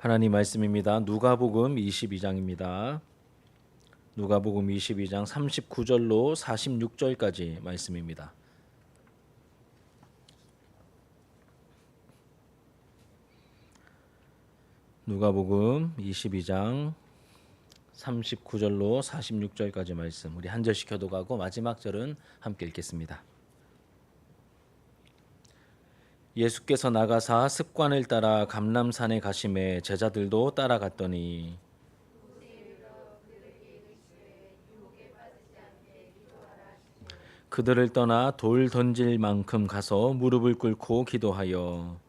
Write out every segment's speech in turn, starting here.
하나님 말씀입니다. 누가복음 22장입니다. 누가복음 22장 39절로 46절까지 말씀입니다. 누가복음 22장 39절로 46절까지 말씀, 우리 한 절씩 교독하고 마지막 절은 함께 읽겠습니다. 예수께서 나가사 습관을 따라 감람산에 가심에 제자들도 따라갔더니 그들을 떠나 돌 던질 만큼 가서 무릎을 꿇고 기도하여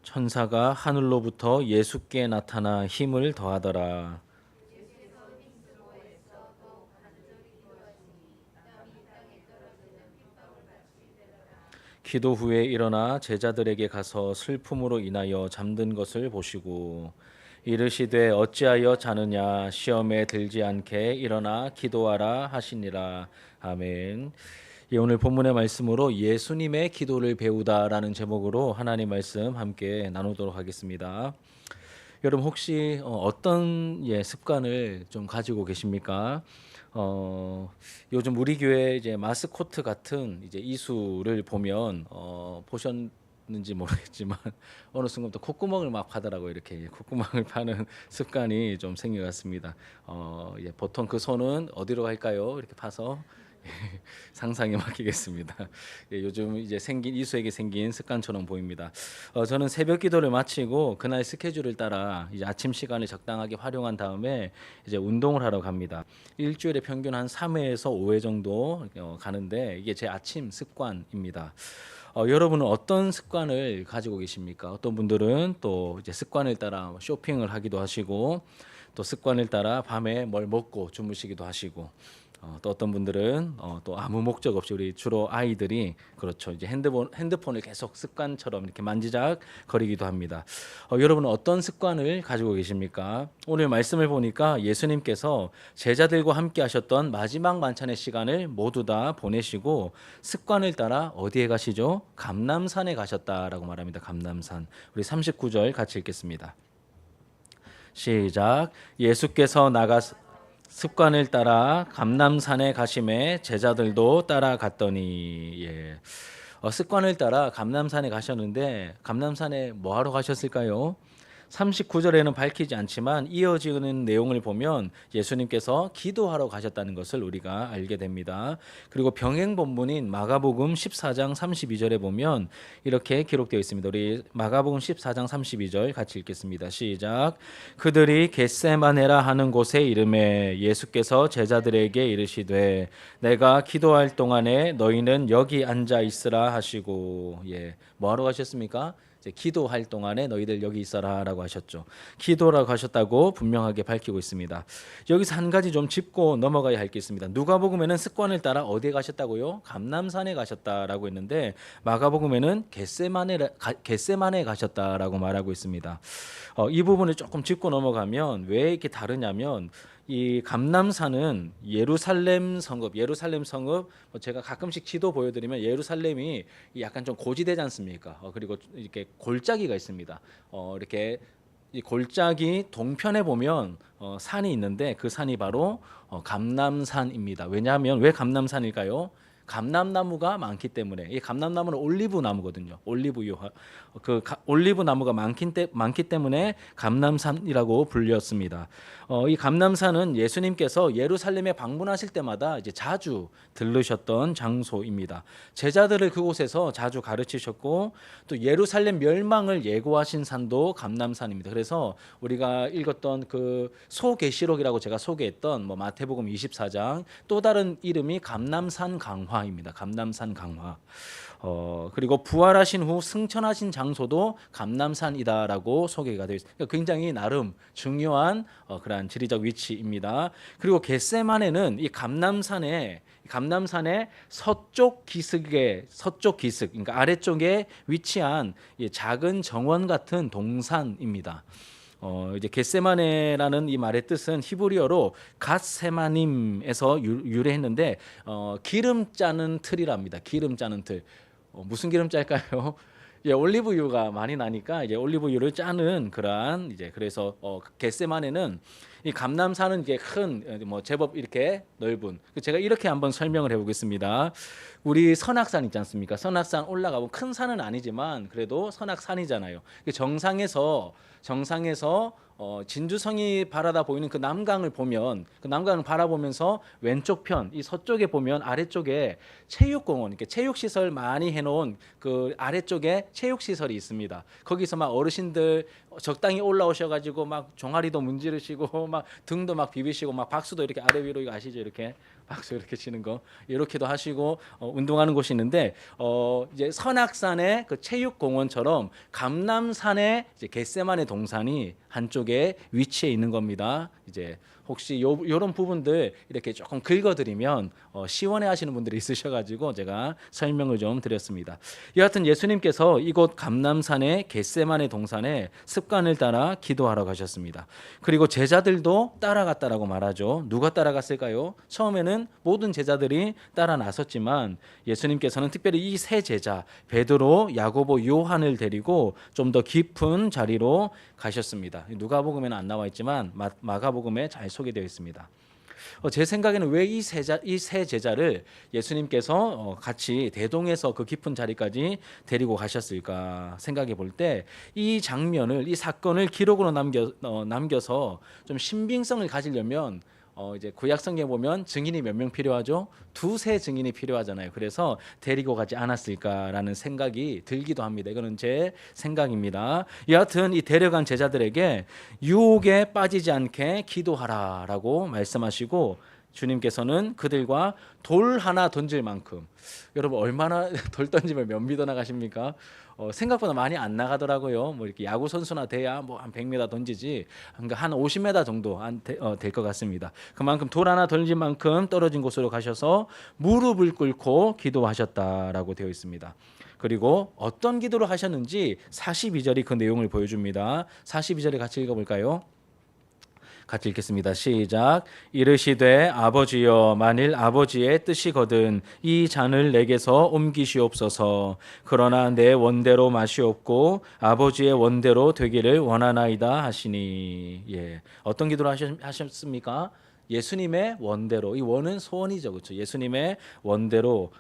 천사가 하늘로부터 예수께 나타나 힘을 더하더라. 기도 후에 일어나 제자들에게 가서 슬픔으로 인하여 잠든 것을 보시고 이르시되 어찌하여 자느냐, 시험에 들지 않게 일어나 기도하라 하시니라. 아멘. 예, 오늘 본문의 말씀으로 예수님의 기도를 배우다라는 제목으로 하나님 말씀 함께 나누도록 하겠습니다. 여러분 혹시 어떤 습관을 좀 가지고 계십니까? 요즘 우리 교회 이제 마스코트 같은 이제 이수를 보면 보셨는지 모르겠지만 어느 순간부터 콧구멍을 막 파더라고요. 이렇게 콧구멍을 파는 습관이 좀 생겨갔습니다. 보통 그 손은 어디로 갈까요? 이렇게 파서 상상에 맡기겠습니다. 요즘 이제 이수에게 생긴 습관처럼 보입니다. 저는 새벽 기도를 마치고 그날 스케줄을 따라 이제 아침 시간을 적당하게 활용한 다음에 이제 운동을 하러 갑니다. 일주일에 평균 한 3회에서 5회 정도 가는데 이게 제 아침 습관입니다. 여러분은 어떤 습관을 가지고 계십니까? 어떤 분들은 또 이제 습관을 따라 쇼핑을 하기도 하시고 또 습관을 따라 밤에 뭘 먹고 주무시기도 하시고 또 어떤 분들은 또 아무 목적 없이 우리 주로 아이들이 그렇죠. 이제 핸드폰을 계속 습관처럼 이렇게 만지작 거리기도 합니다. 여러분은 어떤 습관을 가지고 계십니까? 오늘 말씀을 보니까 예수님께서 제자들과 함께 하셨던 마지막 만찬의 시간을 모두 다 보내시고 습관을 따라 어디에 가시죠? 감람산에 가셨다라고 말합니다. 감람산. 우리 39절 같이 읽겠습니다. 시작. 예수께서 습관을 따라 감람산에 가심에 제자들도 따라갔더니 습관을 따라 감람산에 가셨는데 감람산에 뭐 하러 가셨을까요? 39절에는 밝히지 않지만 이어지는 내용을 보면 예수님께서 기도하러 가셨다는 것을 우리가 알게 됩니다. 그리고 병행 본문인 마가복음 14장 32절에 보면 이렇게 기록되어 있습니다. 우리 마가복음 14장 32절 같이 읽겠습니다. 시작. 그들이 겟세마네라 하는 곳에 이르매 예수께서 제자들에게 이르시되 내가 기도할 동안에 너희는 여기 앉아 있으라 하시고 뭐 하러 가셨습니까? 기도할 동안에 너희들 여기 있어라라고 하셨죠. 기도라고 하셨다고 분명하게 밝히고 있습니다. 여기서 한 가지 좀 짚고 넘어가야 할 게 있습니다. 누가복음에는 습관을 따라 어디에 가셨다고요? 감람산에 가셨다라고 했는데 마가복음에는 겟세마네에 가셨다라고 말하고 있습니다. 이 부분을 조금 짚고 넘어가면 왜 이렇게 다르냐면 이 감람산은 예루살렘 성읍 제가 가끔씩 지도 보여드리면 예루살렘이 약간 좀 고지되지 않습니까? 그리고 이렇게 골짜기가 있습니다. 이렇게 이 골짜기 동편에 보면 산이 있는데 그 산이 바로 감람산입니다. 왜냐하면 왜 감람산일까요? 감람나무가 많기 때문에. 이 감람나무는 올리브 나무거든요. 올리브유. 올리브 나무가 많기 때문에 감람산이라고 불렸습니다. 이 감람산은 예수님께서 예루살렘에 방문하실 때마다 이제 자주 들르셨던 장소입니다. 제자들을 그곳에서 자주 가르치셨고 또 예루살렘 멸망을 예고하신 산도 감람산입니다. 그래서 우리가 읽었던 그 소계시록이라고 제가 소개했던 마태복음 24장 또 다른 이름이 감람산 강화입니다. 감람산 강화. 그리고 부활하신 후 승천하신 장소도 감람산이다라고 소개가 되어 있습니다. 그러니까 굉장히 나름 중요한 그러한 지리적 위치입니다. 그리고 겟세마네는 이 감람산의 서쪽 기슭, 그러니까 아래쪽에 위치한 작은 정원 같은 동산입니다. 이제 겟세마네라는 이 말의 뜻은 히브리어로 갓세마님에서 유래했는데 기름 짜는 틀이랍니다. 기름 짜는 틀. 무슨 기름 짤까요? 예, 올리브유가 많이 나니까 이제 올리브유를 짜는 그러한 이제 그래서 겟세마네는 이 감람산은 이제 큰 뭐 제법 이렇게 넓은 제가 이렇게 한번 설명을 해보겠습니다. 우리 선악산 있지 않습니까? 선악산 올라가고 큰 산은 아니지만 그래도 선악산이잖아요. 정상에서 진주성이 바라다 보이는 그 남강을 보면 그 남강을 바라보면서 왼쪽 편 이 서쪽에 보면 아래쪽에 체육공원 이렇게 체육시설 많이 해놓은 그 아래쪽에 체육시설이 있습니다. 거기서 막 어르신들 적당히 올라오셔가지고 막 종아리도 문지르시고 막 등도 막 비비시고 막 박수도 이렇게 아래 위로 이거 아시죠? 이렇게 박수 이렇게 치는 거 이렇게도 하시고 운동하는 곳이 있는데 이제 선악산의 그 체육공원처럼 감람산의 이제 겟세마네 동산이 한쪽에 위치해 있는 겁니다. 이제 혹시 요런 부분들 이렇게 조금 긁어드리면 시원해하시는 분들이 있으셔가지고 제가 설명을 좀 드렸습니다. 여하튼 예수님께서 이곳 감람산의 겟세마네 동산에 습관을 따라 기도하러 가셨습니다. 그리고 제자들도 따라갔다라고 말하죠. 누가 따라갔을까요? 처음에는 모든 제자들이 따라 나섰지만 예수님께서는 특별히 이 세 제자 베드로, 야고보, 요한을 데리고 좀 더 깊은 자리로 가셨습니다. 누가복음에는 안 나와 있지만 마가복음에 잘 소개되어 있습니다. 제 생각에는 왜 이 세 제자를 예수님께서 같이 대동해서 그 깊은 자리까지 데리고 가셨을까 생각해 볼 때 이 장면을 이 사건을 기록으로 남겨서 좀 신빙성을 가지려면 이제 구약 성경에 보면 증인이 몇 명 필요하죠? 두세 증인이 필요하잖아요. 그래서 데리고 가지 않았을까라는 생각이 들기도 합니다. 이거는 제 생각입니다. 여하튼 이 데려간 제자들에게 유혹에 빠지지 않게 기도하라라고 말씀하시고 주님께서는 그들과 돌 하나 던질 만큼 여러분 얼마나 돌 던지면 몇 미터 나가십니까? 생각보다 많이 안 나가더라고요. 뭐 이렇게 야구 선수나 돼야 뭐 한 100m 던지지 그러니까 한 50m 정도 될 것 같습니다. 그만큼 돌 하나 던질 만큼 떨어진 곳으로 가셔서 무릎을 꿇고 기도하셨다라고 되어 있습니다. 그리고 어떤 기도를 하셨는지 42절이 그 내용을 보여줍니다. 42절에 같이 읽어볼까요? 같이 읽겠습니다. 시작. 이르시되 아버지여 만일 아버지의 뜻이거든 이 잔을 내게서 옮기시옵소서. 그러나 내 원대로 마시옵고 아버지의 원대로 되기를 원하나이다 하시니. 예. 어떤 기도를 하셨습니까? 예수님의 원대로. 이 원은 소원이죠. 그렇죠? 예수님의 원대로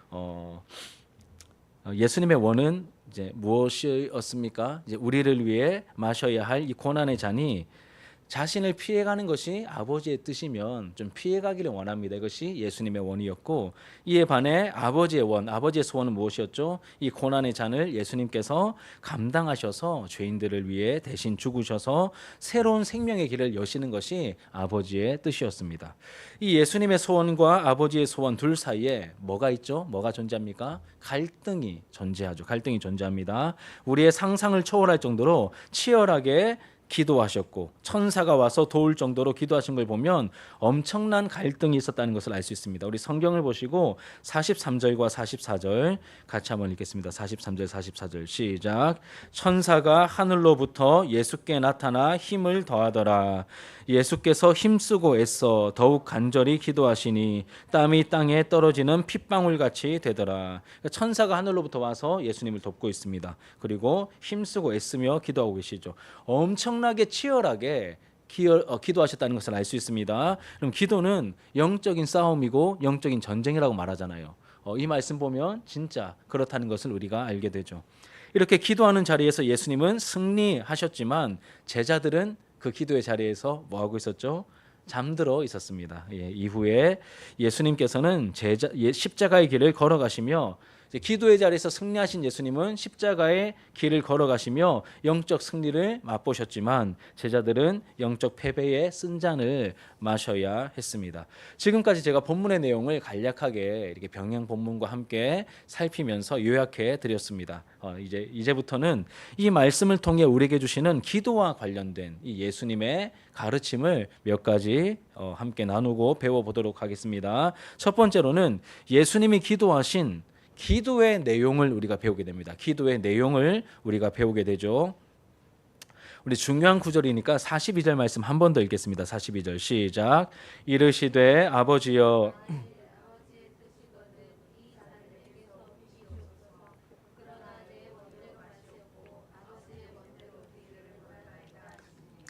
예수님의 원은 이제 무엇이었습니까? 이제 우리를 위해 마셔야 할 이 고난의 잔이 자신을 피해가는 것이 아버지의 뜻이면 좀 피해가기를 원합니다. 이것이 예수님의 원이었고 이에 반해 아버지의 원, 아버지의 소원은 무엇이었죠? 이 고난의 잔을 예수님께서 감당하셔서 죄인들을 위해 대신 죽으셔서 새로운 생명의 길을 여시는 것이 아버지의 뜻이었습니다. 이 예수님의 소원과 아버지의 소원 둘 사이에 뭐가 있죠? 뭐가 존재합니까? 갈등이 존재하죠. 갈등이 존재합니다. 우리의 상상을 초월할 정도로 치열하게 기도하셨고 천사가 와서 도울 정도로 기도하신 걸 보면 엄청난 갈등이 있었다는 것을 알 수 있습니다. 우리 성경을 보시고 43절과 44절 같이 한번 읽겠습니다. 43절 44절 시작. 천사가 하늘로부터 예수께 나타나 힘을 더하더라. 예수께서 힘쓰고 애써 더욱 간절히 기도하시니 땀이 땅에 떨어지는 핏방울같이 되더라. 천사가 하늘로부터 와서 예수님을 돕고 있습니다. 그리고 힘쓰고 애쓰며 기도하고 계시죠. 엄청나게 치열하게 기도하셨다는 것을 알 수 있습니다. 그럼 기도는 영적인 싸움이고 영적인 전쟁이라고 말하잖아요. 이 말씀 보면 진짜 그렇다는 것을 우리가 알게 되죠. 이렇게 기도하는 자리에서 예수님은 승리하셨지만 제자들은 그 기도의 자리에서 뭐 하고 있었죠? 잠들어 있었습니다. 이후에 예수님께서는 십자가의 길을 걸어가시며 기도의 자리에서 승리하신 예수님은 십자가의 길을 걸어가시며 영적 승리를 맛보셨지만 제자들은 영적 패배의 쓴 잔을 마셔야 했습니다. 지금까지 제가 본문의 내용을 간략하게 이렇게 병행 본문과 함께 살피면서 요약해 드렸습니다. 이제부터는 이 말씀을 통해 우리에게 주시는 기도와 관련된 이 예수님의 가르침을 몇 가지 함께 나누고 배워보도록 하겠습니다. 첫 번째로는 예수님이 기도하신 기도의 내용을 우리가 배우게 됩니다. 기도의 내용을 우리가 배우게 되죠. 우리 중요한 구절이니까 42절 말씀 한 번 더 읽겠습니다. 42절 시작. 이르시되 아버지여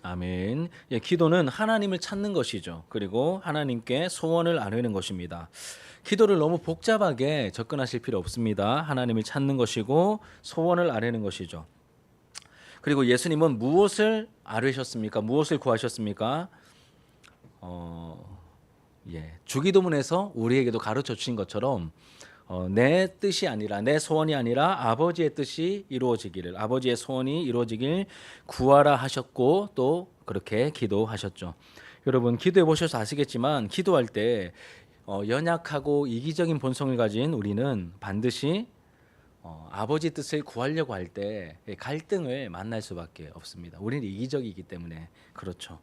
아멘. 예, 기도는 하나님을 찾는 것이죠. 그리고 하나님께 소원을 아뢰는 것입니다. 기도를 너무 복잡하게 접근하실 필요 없습니다. 하나님을 찾는 것이고 소원을 아뢰는 것이죠. 그리고 예수님은 무엇을 아뢰셨습니까? 무엇을 구하셨습니까? 주기도문에서 우리에게도 가르쳐 주신 것처럼 내 뜻이 아니라 내 소원이 아니라 아버지의 뜻이 이루어지기를 아버지의 소원이 이루어지길 구하라 하셨고 또 그렇게 기도하셨죠. 여러분 기도해 보셔서 아시겠지만 기도할 때 연약하고 이기적인 본성을 가진 우리는 반드시 아버지 뜻을 구하려고 할 때 갈등을 만날 수밖에 없습니다. 우리는 이기적이기 때문에 그렇죠.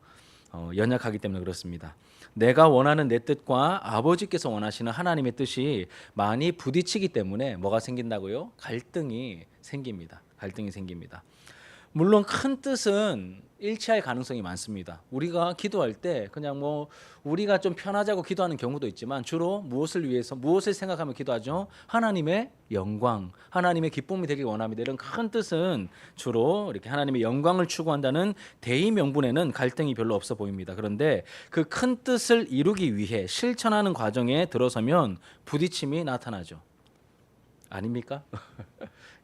연약하기 때문에 그렇습니다. 내가 원하는 내 뜻과 아버지께서 원하시는 하나님의 뜻이 많이 부딪히기 때문에 뭐가 생긴다고요? 갈등이 생깁니다. 갈등이 생깁니다. 물론 큰 뜻은 일치할 가능성이 많습니다. 우리가 기도할 때 그냥 우리가 좀 편하자고 기도하는 경우도 있지만 주로 무엇을 위해서 무엇을 생각하며 기도하죠? 하나님의 영광, 하나님의 기쁨이 되길 원합니다. 이런 큰 뜻은 주로 이렇게 하나님의 영광을 추구한다는 대의 명분에는 갈등이 별로 없어 보입니다. 그런데 그 큰 뜻을 이루기 위해 실천하는 과정에 들어서면 부딪힘이 나타나죠. 아닙니까?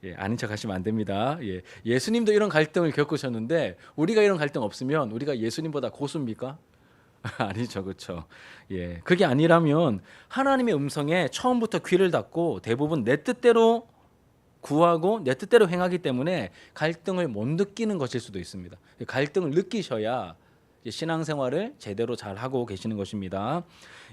예, 아닌 척 하시면 안 됩니다. 예수님도 이런 갈등을 겪으셨는데 우리가 이런 갈등 없으면 우리가 예수님보다 고수입니까? 아니죠, 그렇죠. 예, 그게 아니라면 하나님의 음성에 처음부터 귀를 닫고 대부분 내 뜻대로 구하고 내 뜻대로 행하기 때문에 갈등을 못 느끼는 것일 수도 있습니다. 갈등을 느끼셔야 신앙생활을 제대로 잘 하고 계시는 것입니다.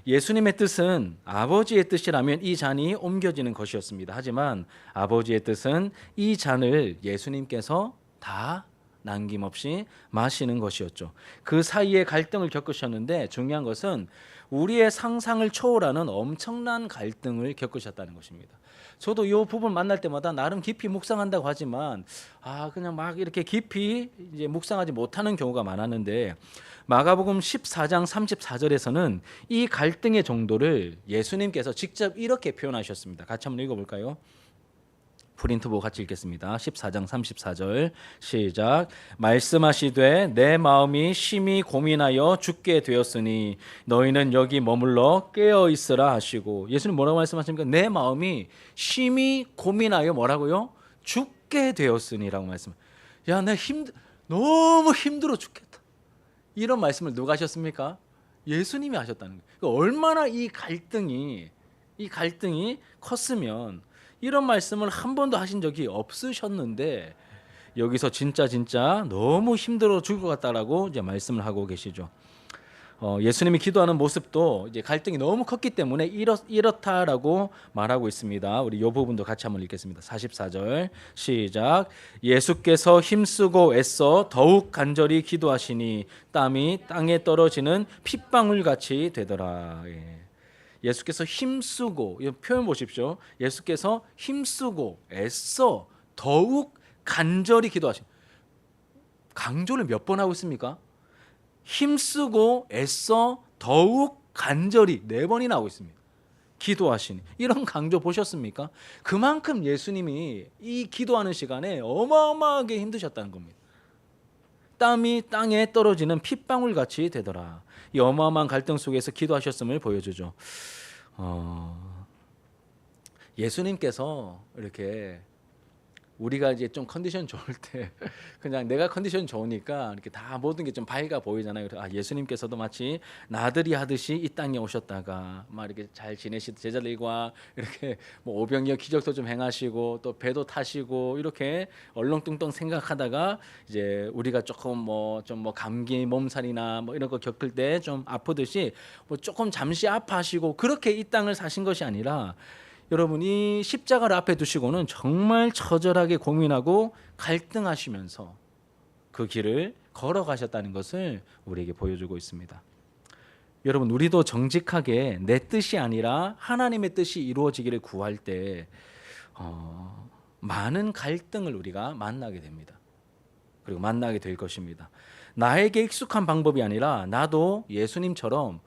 예수님의 뜻은 아버지의 뜻이라면 이 잔이 옮겨지는 것이었습니다. 하지만 아버지의 뜻은 이 잔을 예수님께서 다 남김없이 마시는 것이었죠. 그 사이에 갈등을 겪으셨는데 중요한 것은 우리의 상상을 초월하는 엄청난 갈등을 겪으셨다는 것입니다. 저도 이 부분 만날 때마다 나름 깊이 묵상한다고 하지만 그냥 막 이렇게 깊이 이제 묵상하지 못하는 경우가 많았는데 마가복음 14장 34절에서는 이 갈등의 정도를 예수님께서 직접 이렇게 표현하셨습니다. 같이 한번 읽어볼까요? 프린트 보고 같이 읽겠습니다. 14장 34절 시작. 말씀하시되 내 마음이 심히 고민하여 죽게 되었으니 너희는 여기 머물러 깨어 있으라 하시고 예수님 뭐라고 말씀하십니까? 내 마음이 심히 고민하여 뭐라고요? 죽게 되었으니라고 말씀. 야, 나 너무 힘들어 죽겠다. 이런 말씀을 누가 하셨습니까? 예수님이 하셨다는 거예요. 그러니까 얼마나 이 갈등이 컸으면 이런 말씀을 한 번도 하신 적이 없으셨는데 여기서 진짜 너무 힘들어 죽을 것 같다라고 이제 말씀을 하고 계시죠. 예수님이 기도하는 모습도 이제 갈등이 너무 컸기 때문에 이렇다라고 말하고 있습니다. 우리 이 부분도 같이 한번 읽겠습니다. 44절 시작. 예수께서 힘쓰고 애써 더욱 간절히 기도하시니 땀이 땅에 떨어지는 핏방울 같이 되더라. 예수께서 힘쓰고 표현 보십시오. 예수께서 힘쓰고 애써 더욱 간절히 기도하신 강조를 몇 번 하고 있습니까? 힘쓰고 애써 더욱 간절히 4번이나 하고 있습니다. 기도하시니 이런 강조 보셨습니까? 그만큼 예수님이 이 기도하는 시간에 어마어마하게 힘드셨다는 겁니다. 땀이 땅에 떨어지는 핏방울 같이 되더라. 이 어마어마한 갈등 속에서 기도하셨음을 보여주죠. 예수님께서 이렇게 우리가 이제 좀 컨디션 좋을 때 그냥 내가 컨디션 좋으니까 이렇게 다 모든 게 좀 밝아 보이잖아요. 예수님께서도 마치 나들이 하듯이 이 땅에 오셨다가 막 이렇게 잘 지내시던 제자들과 이렇게 오병이어 기적도 좀 행하시고 또 배도 타시고 이렇게 얼렁뚱땅 생각하다가 이제 우리가 조금 감기 몸살이나 이런 거 겪을 때 좀 아프듯이 조금 잠시 아파하시고 그렇게 이 땅을 사신 것이 아니라 여러분이 십자가를 앞에 두시고는 정말 처절하게 고민하고 갈등하시면서 그 길을 걸어가셨다는 것을 우리에게 보여주고 있습니다. 여러분 우리도 정직하게 내 뜻이 아니라 하나님의 뜻이 이루어지기를 구할 때 많은 갈등을 우리가 만나게 됩니다. 그리고 만나게 될 것입니다. 나에게 익숙한 방법이 아니라 나도 예수님처럼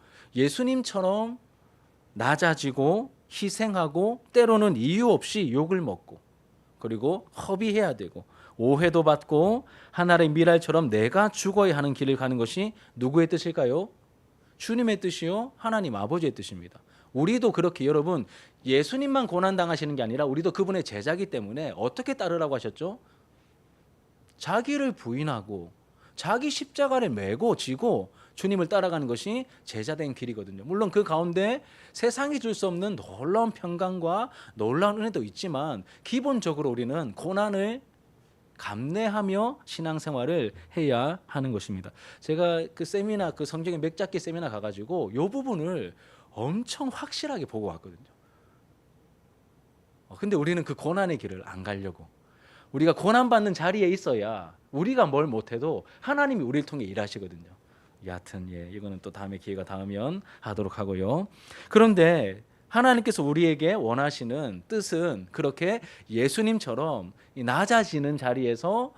낮아지고 희생하고 때로는 이유 없이 욕을 먹고 그리고 허비해야 되고 오해도 받고 하나의 미랄처럼 내가 죽어야 하는 길을 가는 것이 누구의 뜻일까요? 주님의 뜻이요, 하나님 아버지의 뜻입니다. 우리도 그렇게 여러분 예수님만 고난당하시는 게 아니라 우리도 그분의 제자이기 때문에 어떻게 따르라고 하셨죠? 자기를 부인하고 자기 십자가를 메고 지고 주님을 따라가는 것이 제자된 길이거든요. 물론 그 가운데 세상이 줄 수 없는 놀라운 평강과 놀라운 은혜도 있지만 기본적으로 우리는 고난을 감내하며 신앙생활을 해야 하는 것입니다. 제가 그 세미나, 그 성경의 맥잡기 세미나 가가지고 이 부분을 엄청 확실하게 보고 왔거든요. 근데 우리는 그 고난의 길을 안 가려고, 우리가 고난받는 자리에 있어야 우리가 뭘 못해도 하나님이 우리를 통해 일하시거든요. 여하튼 이거는 또 다음에 기회가 닿으면 하도록 하고요. 그런데 하나님께서 우리에게 원하시는 뜻은 그렇게 예수님처럼 낮아지는 자리에서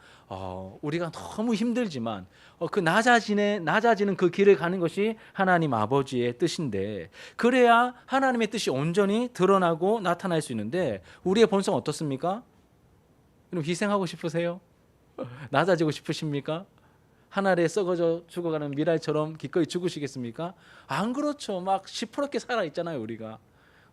우리가 너무 힘들지만 그 낮아지는 그 길을 가는 것이 하나님 아버지의 뜻인데, 그래야 하나님의 뜻이 온전히 드러나고 나타날 수 있는데 우리의 본성 어떻습니까? 그럼 희생하고 싶으세요? 낮아지고 싶으십니까? 하늘에 썩어져 죽어가는 미랄처럼 기꺼이 죽으시겠습니까? 안 그렇죠. 막 시퍼렇게 살아 있잖아요. 우리가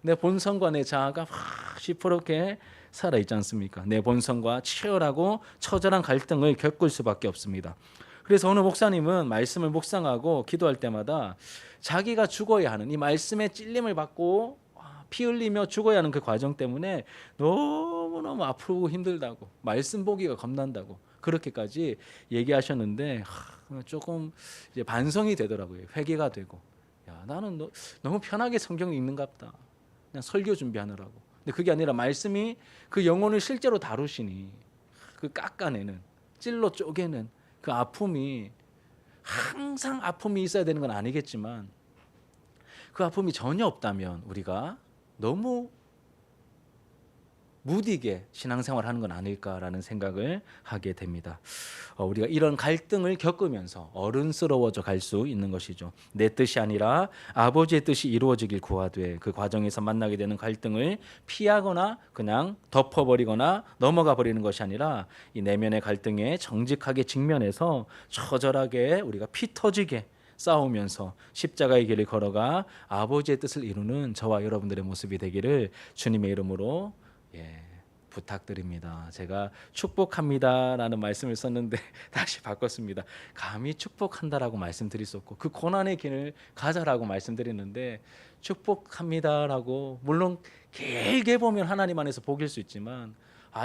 내 본성과 내 자아가 막 시퍼렇게 살아 있지 않습니까? 내 본성과 치열하고 처절한 갈등을 겪을 수밖에 없습니다. 그래서 어느 목사님은 말씀을 묵상하고 기도할 때마다 자기가 죽어야 하는 이 말씀의 찔림을 받고 피 흘리며 죽어야 하는 그 과정 때문에 너무너무 아프고 힘들다고, 말씀 보기가 겁난다고 그렇게까지 얘기하셨는데 조금 이제 반성이 되더라고요. 회개가 되고, 나는 너무 편하게 성경 읽는가 보다, 그냥 설교 준비하느라고. 근데 그게 아니라 말씀이 그 영혼을 실제로 다루시니 그 깎아내는, 찔러 쪼개는 그 아픔이, 항상 아픔이 있어야 되는 건 아니겠지만 그 아픔이 전혀 없다면 우리가 너무 무디게 신앙생활하는 건 아닐까라는 생각을 하게 됩니다. 우리가 이런 갈등을 겪으면서 어른스러워져 갈 수 있는 것이죠. 내 뜻이 아니라 아버지의 뜻이 이루어지길 구하되 그 과정에서 만나게 되는 갈등을 피하거나 그냥 덮어버리거나 넘어가 버리는 것이 아니라 이 내면의 갈등에 정직하게 직면해서 처절하게 우리가 피 터지게 싸우면서 십자가의 길을 걸어가 아버지의 뜻을 이루는 저와 여러분들의 모습이 되기를 주님의 이름으로 부탁드립니다. 제가 축복합니다라는 말씀을 썼는데 다시 바꿨습니다. 감히 축복한다라고 말씀드릴 수 없고 그 고난의 길을 가자라고 말씀드리는데, 축복합니다라고 물론 길게 보면 하나님 안에서 복일 수 있지만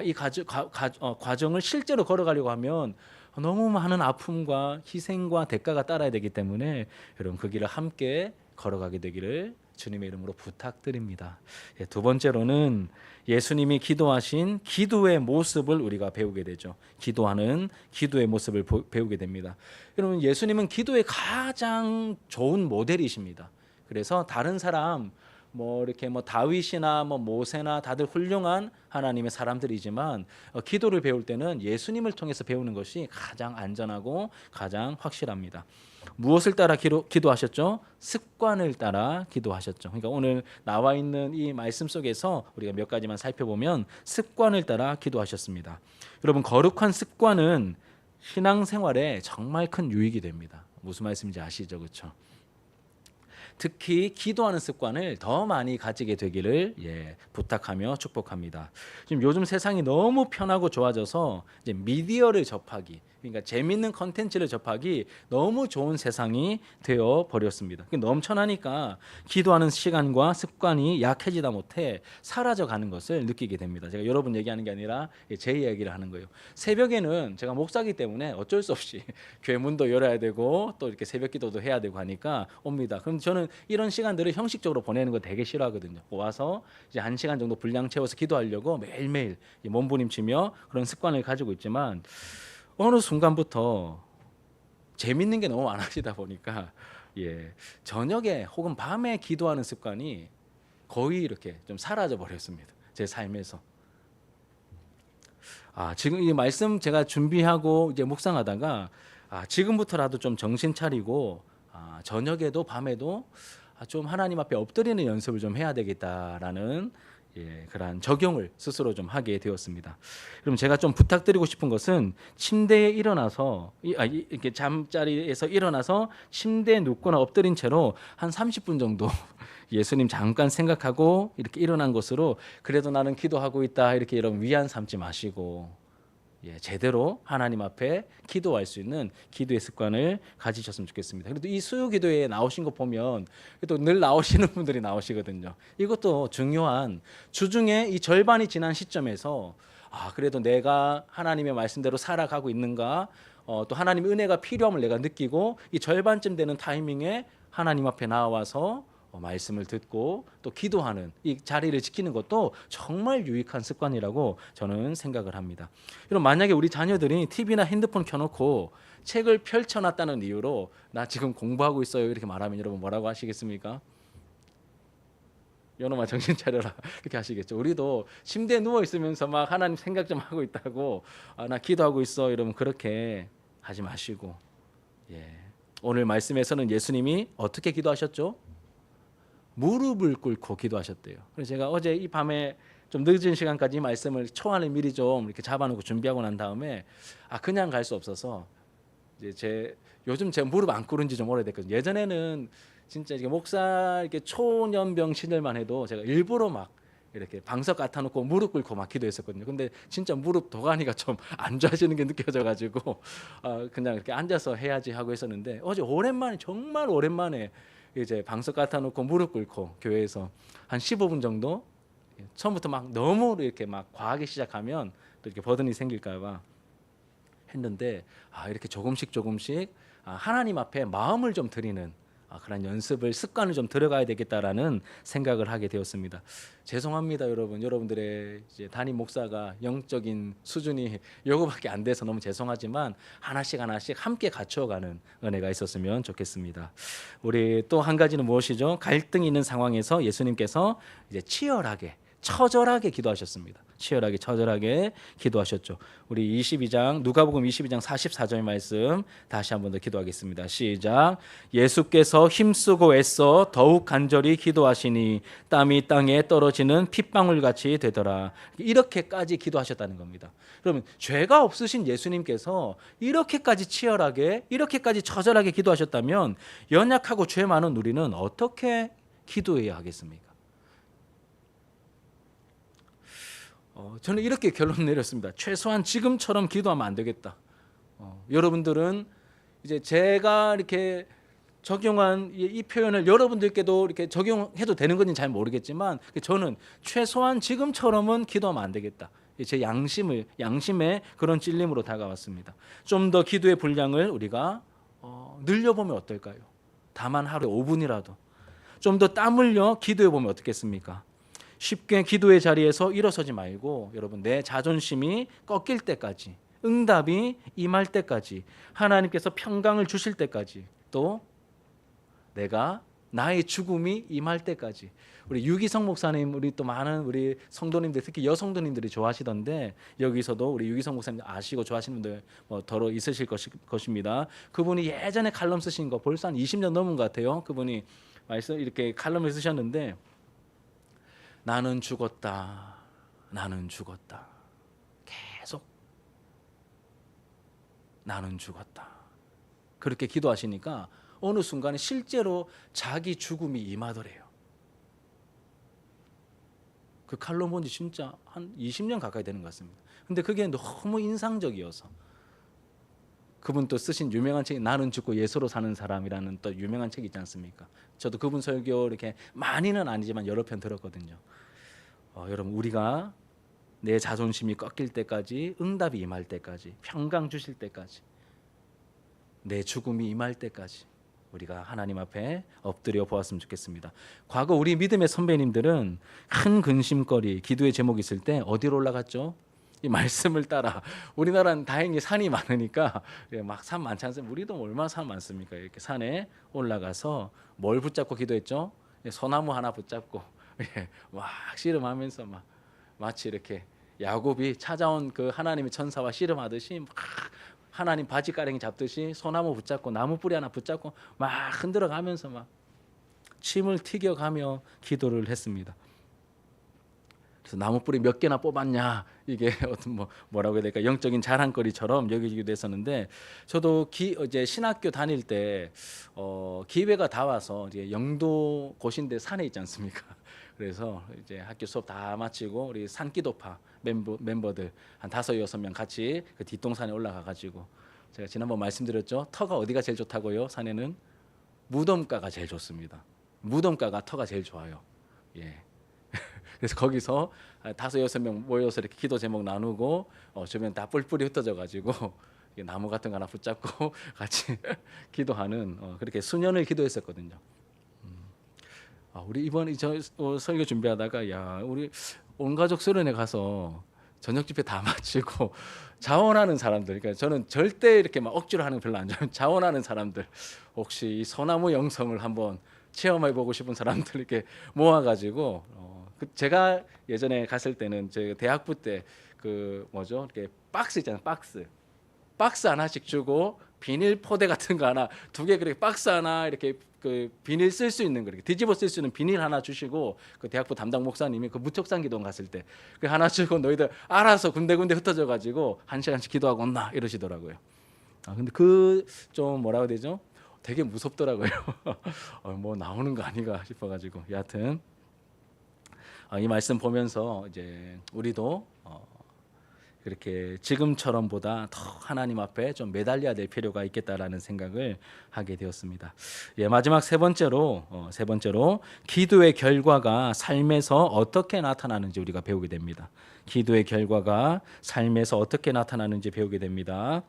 이 과정을 실제로 걸어가려고 하면 너무 많은 아픔과 희생과 대가가 따라야 되기 때문에 여러분 그 길을 함께 걸어가게 되기를 주님의 이름으로 부탁드립니다. 두 번째로는 예수님이 기도하신 기도의 모습을 우리가 배우게 되죠. 기도하는 기도의 모습을 배우게 됩니다. 여러분 예수님은 기도의 가장 좋은 모델이십니다. 그래서 다른 사람 이렇게 다윗이나 모세나 다들 훌륭한 하나님의 사람들이지만 기도를 배울 때는 예수님을 통해서 배우는 것이 가장 안전하고 가장 확실합니다. 무엇을 따라 기도하셨죠? 습관을 따라 기도하셨죠. 그러니까 오늘 나와 있는 이 말씀 속에서 우리가 몇 가지만 살펴보면 습관을 따라 기도하셨습니다. 여러분 거룩한 습관은 신앙생활에 정말 큰 유익이 됩니다. 무슨 말씀인지 아시죠? 그렇죠? 특히 기도하는 습관을 더 많이 가지게 되기를 부탁하며 축복합니다. 지금 요즘 세상이 너무 편하고 좋아져서 이제 미디어를 접하기, 그러니까 재밌는 컨텐츠를 접하기 너무 좋은 세상이 되어 버렸습니다. 넘쳐나니까 기도하는 시간과 습관이 약해지다 못해 사라져가는 것을 느끼게 됩니다. 제가 여러분 얘기하는 게 아니라 제 이야기를 하는 거예요. 새벽에는 제가 목사기 때문에 어쩔 수 없이 교회 문도 열어야 되고 또 이렇게 새벽 기도도 해야 되고 하니까 옵니다. 그럼 저는 이런 시간들을 형식적으로 보내는 거 되게 싫어하거든요. 와서 이제 1시간 정도 분량 채워서 기도하려고 매일매일 몸부림치며 그런 습관을 가지고 있지만 어느 순간부터 재밌는 게 너무 많아지다 보니까 저녁에 혹은 밤에 기도하는 습관이 거의 이렇게 좀 사라져 버렸습니다. 제 삶에서. 지금 이 말씀 제가 준비하고 이제 묵상하다가 지금부터라도 좀 정신 차리고 저녁에도 밤에도 좀 하나님 앞에 엎드리는 연습을 좀 해야 되겠다라는 그러한 적용을 스스로 좀 하게 되었습니다. 그럼 제가 좀 부탁드리고 싶은 것은 침대에 일어나서 이렇게 잠자리에서 일어나서 침대에 눕거나 엎드린 채로 한 30분 정도 예수님 잠깐 생각하고 이렇게 일어난 것으로 그래도 나는 기도하고 있다 이렇게 이런 위안 삼지 마시고 제대로 하나님 앞에 기도할 수 있는 기도의 습관을 가지셨으면 좋겠습니다. 그래도 이 수요 기도에 나오신 거 보면 또 늘 나오시는 분들이 나오시거든요. 이것도 중요한 주중에 이 절반이 지난 시점에서 그래도 내가 하나님의 말씀대로 살아가고 있는가, 또 하나님의 은혜가 필요함을 내가 느끼고 이 절반쯤 되는 타이밍에 하나님 앞에 나와서 말씀을 듣고 또 기도하는 이 자리를 지키는 것도 정말 유익한 습관이라고 저는 생각을 합니다. 여러분, 만약에 우리 자녀들이 TV나 핸드폰 켜놓고 책을 펼쳐놨다는 이유로 나 지금 공부하고 있어요 이렇게 말하면 여러분 뭐라고 하시겠습니까? 여놈아 정신 차려라 이렇게 하시겠죠. 우리도 침대에 누워 있으면서 막 하나님 생각 좀 하고 있다고 나 기도하고 있어 이러면 그렇게 하지 마시고 오늘 말씀에서는 예수님이 어떻게 기도하셨죠? 무릎을 꿇고 기도하셨대요. 그래서 제가 어제 이 밤에 좀 늦은 시간까지 이 말씀을 초안을 미리 좀 이렇게 잡아놓고 준비하고 난 다음에 그냥 갈 수 없어서 이제 요즘 제 무릎 안 꿇은 지 좀 오래됐거든요. 예전에는 진짜 이게 목사 이렇게 초년병 시절만 해도 제가 일부러 막 이렇게 방석 갖다놓고 무릎 꿇고 막 기도했었거든요. 근데 진짜 무릎 도가니가 좀 안 좋아지는 게 느껴져가지고 그냥 이렇게 앉아서 해야지 하고 했었는데 어제 오랜만에 정말 오랜만에 이제 방석 갖다놓고 무릎 꿇고 교회에서 한 15분 정도 처음부터 막 너무 이렇게 막 과하게 시작하면 또 이렇게 버든이 생길까봐 했는데 이렇게 조금씩 하나님 앞에 마음을 좀 드리는 그런 연습을 습관을 좀 들어가야 되겠다라는 생각을 하게 되었습니다. 죄송합니다, 여러분. 여러분들의 이제 담임 목사가 영적인 수준이 요거밖에 안 돼서 너무 죄송하지만 하나씩 함께 갖춰가는 은혜가 있었으면 좋겠습니다. 우리 또 한 가지는 무엇이죠? 갈등이 있는 상황에서 예수님께서 이제 치열하게 처절하게 기도하셨습니다. 치열하게 처절하게 기도하셨죠. 우리 22장 누가복음 22장 44절 말씀 다시 한 번 더 기도하겠습니다. 시작. 예수께서 힘쓰고 애써 더욱 간절히 기도하시니 땀이 땅에 떨어지는 핏방울 같이 되더라. 이렇게까지 기도하셨다는 겁니다. 그러면 죄가 없으신 예수님께서 이렇게까지 치열하게 이렇게까지 처절하게 기도하셨다면 연약하고 죄 많은 우리는 어떻게 기도해야 하겠습니까? 저는 이렇게 결론 내렸습니다. 최소한 지금처럼 기도하면 안 되겠다. 여러분들은 이제 제가 이렇게 적용한 이 표현을 여러분들께도 이렇게 적용해도 되는 건지 잘 모르겠지만 저는 최소한 지금처럼은 기도하면 안 되겠다. 제 양심의 그런 찔림으로 다가왔습니다. 좀 더 기도의 분량을 우리가 늘려보면 어떨까요? 다만 하루에 5분이라도 좀 더 땀 흘려 기도해 보면 어떻겠습니까? 쉽게 기도의 자리에서 일어서지 말고 여러분 내 자존심이 꺾일 때까지 응답이 임할 때까지 하나님께서 평강을 주실 때까지 또 내가 나의 죽음이 임할 때까지 우리 유기성 목사님 우리 또 많은 우리 성도님들 특히 여성도님들이 좋아하시던데 여기서도 우리 유기성 목사님 아시고 좋아하시는 분들 더러 있으실 것입니다. 그분이 예전에 칼럼 쓰신 거 벌써 한 20년 넘은 것 같아요. 그분이 말씀 이렇게 칼럼을 쓰셨는데 나는 죽었다. 계속 나는 죽었다. 그렇게 기도하시니까 어느 순간에 실제로 자기 죽음이 임하더래요. 그 칼럼 본 지 진짜 한 20년 가까이 되는 것 같습니다. 근데 그게 너무 인상적이어서 그분 또 쓰신 유명한 책이 나는 죽고 예수로 사는 사람이라는 또 유명한 책이 있지 않습니까? 저도 그분 설교 이렇게 많이는 아니지만 여러 편 들었거든요. 여러분 우리가 내 자존심이 꺾일 때까지 응답이 임할 때까지 평강 주실 때까지 내 죽음이 임할 때까지 우리가 하나님 앞에 엎드려 보았으면 좋겠습니다. 과거 우리 믿음의 선배님들은 큰 근심거리 기도의 제목이 있을 때 어디로 올라갔죠? 이 말씀을 따라 우리나라는 다행히 산이 많으니까 막 산 많지 않습니까? 우리도 얼마나 산 많습니까? 이렇게 산에 올라가서 뭘 붙잡고 기도했죠? 소나무 하나 붙잡고 막 씨름하면서 막 마치 이렇게 야곱이 찾아온 그 하나님의 천사와 씨름하듯이 막 하나님 바지가랭이 잡듯이 소나무 붙잡고 나무 뿌리 하나 붙잡고 막 흔들어가면서 막 침을 튀겨가며 기도를 했습니다. 그래서 나무 뿌리 몇 개나 뽑았냐, 이게 어떤 뭐라고 해야 될까, 영적인 자랑거리처럼 여기기도 했었는데, 저도 이제 신학교 다닐 때 기회가 다 와서 이제 영도 고신대 산에 있지 않습니까? 그래서 이제 학교 수업 다 마치고 우리 산기도파 멤버들 한 5-6명 같이 그 뒷동산에 올라가 가지고, 제가 지난번 말씀드렸죠. 터가 어디가 제일 좋다고요? 산에는 무덤가가 제일 좋습니다. 무덤가가 터가 제일 좋아요. 예. 그래서 거기서 5-6명 모여서 이렇게 기도 제목 나누고 주변 다 뿔뿔이 흩어져 가지고 나무 같은 거 하나 붙잡고 같이 기도하는, 그렇게 수년을 기도했었거든요. 우리 이번에 설교 준비하다가, 야, 우리 온 가족 수련회 가서 저녁 집회 다 마치고 자원하는 사람들, 그러니까 저는 절대 이렇게 막 억지로 하는 거 별로 안 좋아해요. 자원하는 사람들, 혹시 이 소나무 영성을 한번 체험해 보고 싶은 사람들 이렇게 모아가지고, 제가 예전에 갔을 때는 제 대학부 때 그 뭐죠, 이렇게 박스 있잖아요, 박스 하나씩 주고 비닐 포대 같은 거 하나 2개, 그렇게 박스 하나 이렇게 그 비닐 쓸 수 있는 거 이렇게 뒤집어 쓸 수 있는 비닐 하나 주시고, 그 대학부 담당 목사님이 그 무척산 기도원 갔을 때 그 하나 주고 너희들 알아서 군데군데 흩어져 가지고 1시간씩 기도하고 온나 이러시더라고요. 근데 그 좀 뭐라고 해야 되죠? 되게 무섭더라고요. 뭐 나오는 거 아닌가 싶어가지고, 여하튼 이 말씀 보면서 이제 우리도 그렇게 지금처럼보다 더 하나님 앞에 좀 매달려야 될 필요가 있겠다라는 생각을 하게 되었습니다. 예, 마지막 세 번째로 기도의 결과가 삶에서 어떻게 나타나는지 우리가 배우게 됩니다. 기도의 결과가 삶에서 어떻게 나타나는지 배우게 됩니다.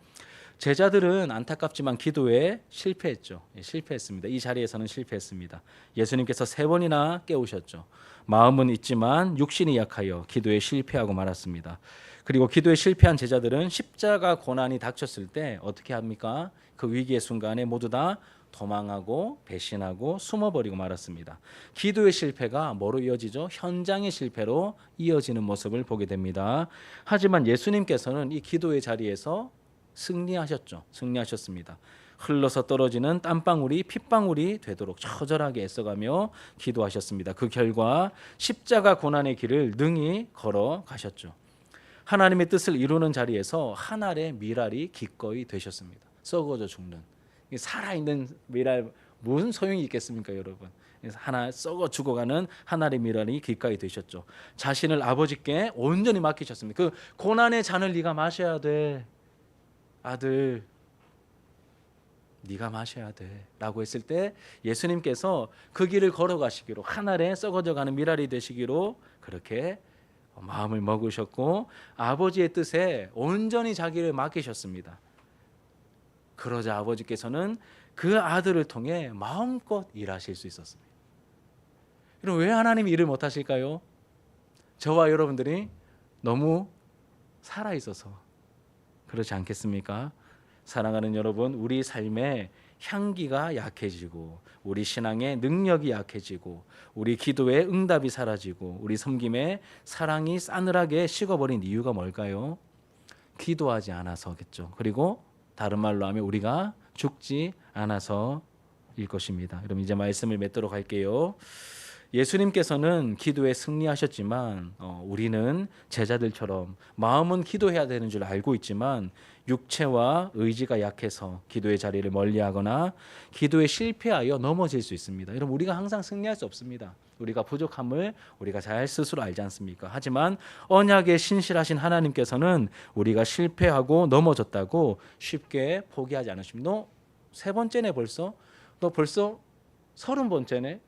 제자들은 안타깝지만 기도에 실패했죠. 실패했습니다. 이 자리에서는 실패했습니다. 예수님께서 3번이나 깨우셨죠. 마음은 있지만 육신이 약하여 기도에 실패하고 말았습니다. 그리고 기도에 실패한 제자들은 십자가 고난이 닥쳤을 때 어떻게 합니까? 그 위기의 순간에 모두 다 도망하고 배신하고 숨어버리고 말았습니다. 기도의 실패가 뭐로 이어지죠? 현장의 실패로 이어지는 모습을 보게 됩니다. 하지만 예수님께서는 이 기도의 자리에서 승리하셨습니다. 흘러서 떨어지는 땀방울이 핏방울이 되도록 처절하게 애써가며 기도하셨습니다. 그 결과 십자가 고난의 길을 능히 걸어가셨죠. 하나님의 뜻을 이루는 자리에서 한 알의 밀알이 기꺼이 되셨습니다. 썩어져 죽는, 살아있는 밀알 무슨 소용이 있겠습니까, 여러분? 하나 썩어 죽어가는 한 알의 밀알이 기꺼이 되셨죠. 자신을 아버지께 온전히 맡기셨습니다. 그 고난의 잔을 네가 마셔야 돼, 아들, 네가 마셔야 돼 라고 했을 때 예수님께서 그 길을 걸어가시기로, 한 알에 썩어져가는 밀알이 되시기로 그렇게 마음을 먹으셨고 아버지의 뜻에 온전히 자기를 맡기셨습니다. 그러자 아버지께서는 그 아들을 통해 마음껏 일하실 수 있었습니다. 그럼 왜 하나님이 일을 못하실까요? 저와 여러분들이 너무 살아있어서 그렇지 않겠습니까? 사랑하는 여러분, 우리 삶의 향기가 약해지고 우리 신앙의 능력이 약해지고 우리 기도의 응답이 사라지고 우리 섬김의 사랑이 싸늘하게 식어버린 이유가 뭘까요? 기도하지 않아서겠죠. 그리고 다른 말로 하면 우리가 죽지 않아서일 것입니다. 그럼 이제 말씀을 맺도록 할게요. 예수님께서는 기도에 승리하셨지만 우리는 제자들처럼 마음은 기도해야 되는 줄 알고 있지만 육체와 의지가 약해서 기도의 자리를 멀리하거나 기도에 실패하여 넘어질 수 있습니다. 여러분, 우리가 항상 승리할 수 없습니다. 우리가 부족함을 우리가 잘 스스로 알지 않습니까? 하지만 언약에 신실하신 하나님께서는 우리가 실패하고 넘어졌다고 쉽게 포기하지 않으십니다. 너 3번째네 벌써? 너 벌써 30번째네?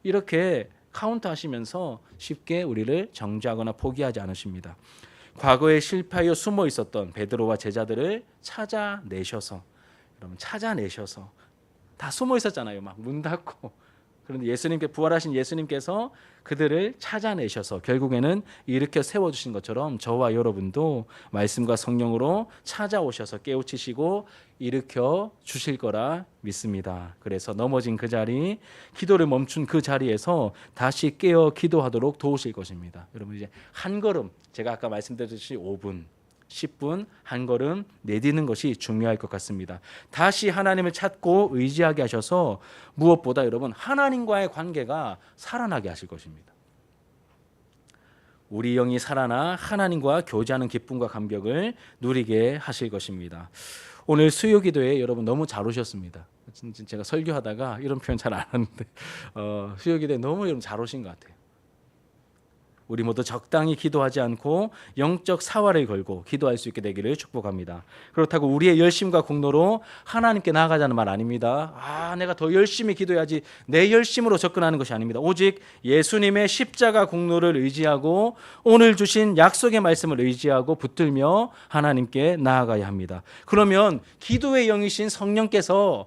이렇게 카운트하시면서 쉽게 우리를 정죄하거나 포기하지 않으십니다. 과거에 실패하여 숨어 있었던 베드로와 제자들을 찾아내셔서, 여러분, 찾아내셔서 다 숨어 있었잖아요. 막 문 닫고 그런데 예수님께 부활하신 예수님께서 그들을 찾아내셔서 결국에는 일으켜 세워주신 것처럼 저와 여러분도 말씀과 성령으로 찾아오셔서 깨우치시고 일으켜 주실 거라 믿습니다. 그래서 넘어진 그 자리, 기도를 멈춘 그 자리에서 다시 깨어 기도하도록 도우실 것입니다. 여러분 이제 한 걸음, 제가 아까 말씀드렸듯이 5분 10분 한 걸음 내디는 것이 중요할 것 같습니다. 다시 하나님을 찾고 의지하게 하셔서 무엇보다 여러분 하나님과의 관계가 살아나게 하실 것입니다. 우리 영이 살아나 하나님과 교제하는 기쁨과 감격을 누리게 하실 것입니다. 오늘 수요 기도에 여러분 너무 잘 오셨습니다. 제가 설교하다가 이런 표현 잘 안 하는데 수요 기도에 너무 여러분 잘 오신 것 같아요. 우리 모두 적당히 기도하지 않고 영적 사활을 걸고 기도할 수 있게 되기를 축복합니다. 그렇다고 우리의 열심과 공로로 하나님께 나아가자는 말 아닙니다. 내가 더 열심히 기도해야지, 내 열심으로 접근하는 것이 아닙니다. 오직 예수님의 십자가 공로를 의지하고 오늘 주신 약속의 말씀을 의지하고 붙들며 하나님께 나아가야 합니다. 그러면 기도의 영이신 성령께서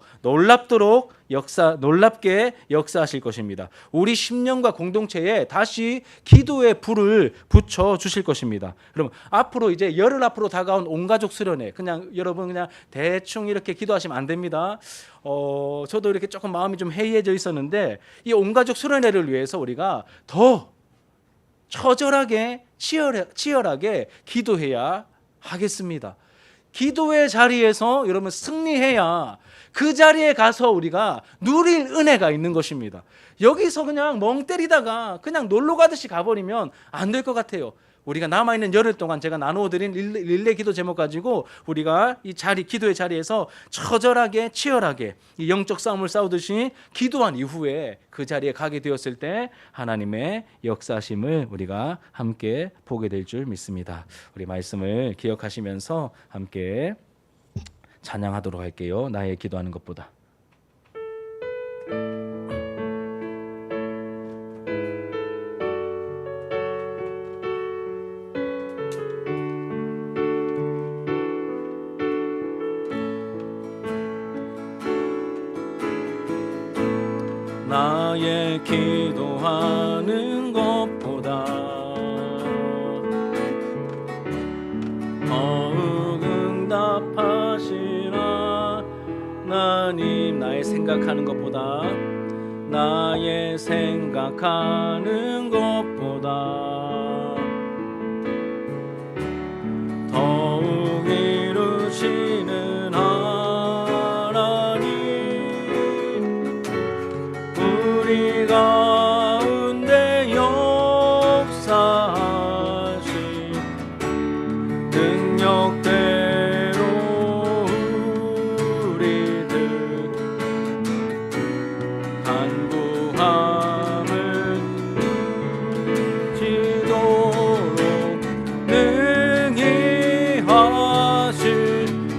놀랍게 역사하실 것입니다. 우리 심령과 공동체에 다시 기도의 불을 붙여 주실 것입니다. 그럼 앞으로 이제 열흘 앞으로 다가온 온 가족 수련회, 그냥 여러분 그냥 대충 이렇게 기도하시면 안 됩니다. 저도 이렇게 조금 마음이 좀 해이해져 있었는데 이 온 가족 수련회를 위해서 우리가 더 처절하게 치열하게 기도해야 하겠습니다. 기도의 자리에서 여러분 승리해야 그 자리에 가서 우리가 누릴 은혜가 있는 것입니다. 여기서 그냥 멍 때리다가 그냥 놀러 가듯이 가버리면 안 될 것 같아요. 우리가 남아있는 열흘 동안 제가 나누어드린 릴레이 기도 제목 가지고 우리가 이 기도의 자리에서 처절하게 치열하게 이 영적 싸움을 싸우듯이 기도한 이후에 그 자리에 가게 되었을 때 하나님의 역사심을 우리가 함께 보게 될 줄 믿습니다. 우리 말씀을 기억하시면서 함께 찬양하도록 할게요. 나의 기도하는 것보다. 나의 기도하는 것보다 더욱 응답하시라. 하나님, 나의 생각하는 것보다 나의 생각하는 것보다 더욱 이루시는 하나님, 우리 가운데 역사하신 능력대로 우리들 간구함을 지도록 능히 하신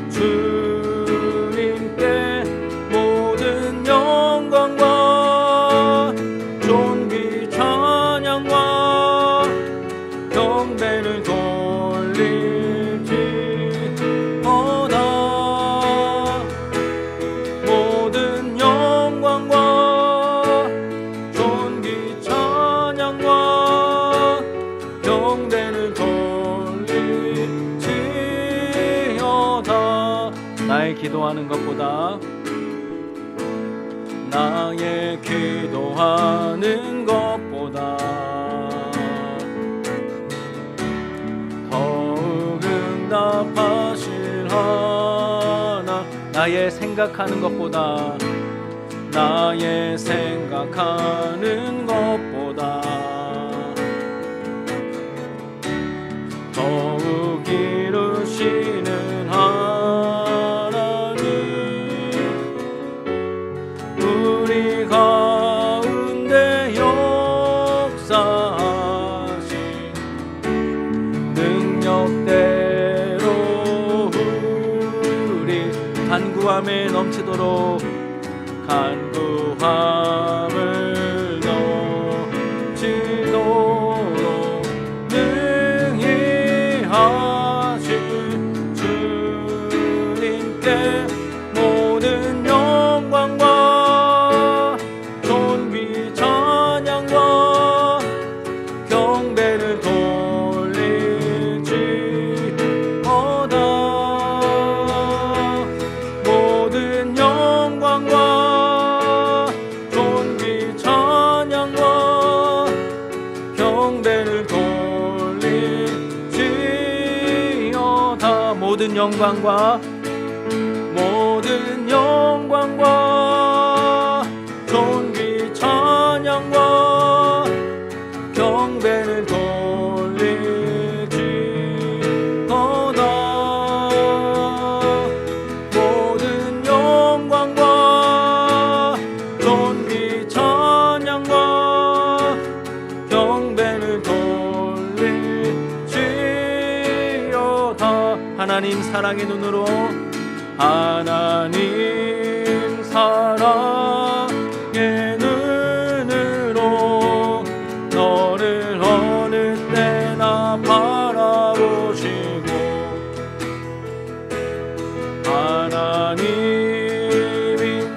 주님께 모든 영광과 존귀 찬양과 경배를 돌릴지어다. 모든 영광과 존귀 찬양과 경배를 돌릴지어다. 나의 기도하는 것보다 나의 기도하는 것보다 더욱 응답하실 하나. 나의 생각하는 것보다 나의 생각하는 것보다 더욱 이루시는 하나님, 우리 가운데 역사하신 능력대로 우리 간구함에 넘치도록 간구함을 넘치도록 능히 하신 주님께 모든 영광과 존귀 모든 영광과 존귀 찬양과 경배를 돌릴지어다. 모든 영광과 존귀 찬양과 경배를 돌릴지어다. 하나님 사랑의 눈으로, 하나님 사랑의 눈으로 너를 어느 때나 바라보시고, 하나님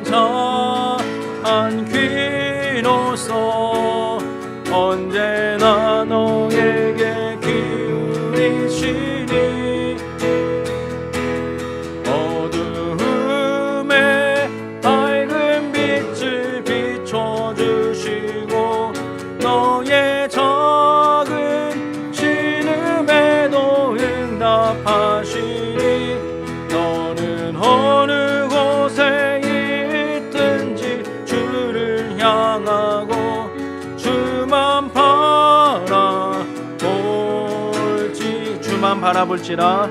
인자한 귀로서 언제나 너에게 기울이시니 어두움에 밝은 빛을 비춰주시고 너의 작은 신음에도 응답하시니 너는 어느 곳에 있든지 주를 향하고 주만 바라볼지라